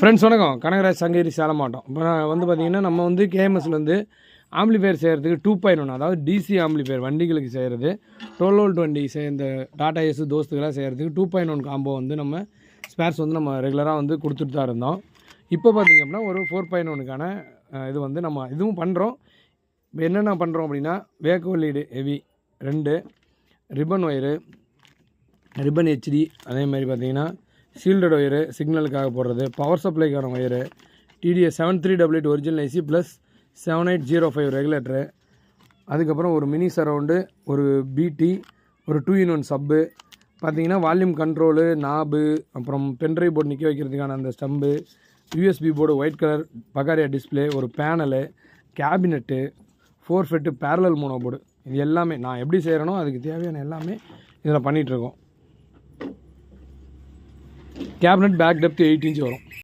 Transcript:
Friends வணக்கம். கனகராஜ் சங்ககிரி சேலம் மாவட்டம். இப்போ நான் வந்து பார்த்திங்கன்னா நம்ம வந்து கேஎம்எஸ்லேருந்து ஆம்பிளிஃபையர் செய்கிறதுக்கு 2.1 அதாவது டிசி ஆம்பிளிஃபையர் வண்டிகளுக்கு செய்கிறது 12 வோல்ட் வண்டி இந்த டாடா ஏஸ் தோஸ்துக்கெல்லாம் செய்கிறதுக்கு 2.1 காம்போ வந்து நம்ம ஸ்பேர்ஸ் வந்து நம்ம ரெகுலராக வந்து கொடுத்துட்டு தான் இருந்தோம். இப்போ பார்த்திங்க அப்படின்னா ஒரு 4.1க்கான இது வந்து நம்ம இதுவும் பண்ணுறோம். இப்போ என்னென்ன பண்ணுறோம் அப்படின்னா வேக்கோ lead heavy 2 ribbon wire ribbon HD, அதேமாதிரி பார்த்திங்கன்னா ஷீல்டட் ஒயரு சிக்னலுக்காக போடுறது, பவர் சப்ளைக்கான wire, DTS 7388 original IC plus 7805 regulator, அதுக்கப்புறம் ஒரு மினி சரவுண்டு, ஒரு பிடி, ஒரு 2-in-1 சப்பு, பார்த்திங்கன்னா வால்யூம் கண்ட்ரோலு, நாபு, அப்புறம் பென்ட்ரைவ் போர்டு நிற்க வைக்கிறதுக்கான அந்த stump, USB board white colour பகாரியா டிஸ்பிளே, ஒரு panel, cabinet, 4 FET parallel mono board, இது எல்லாமே நான் எப்படி செய்கிறேனோ அதுக்கு தேவையான எல்லாமே இதில் பண்ணிகிட்ருக்கோம். கேபினட் பேக் டெப்த் 8 இன்ச் வரும்.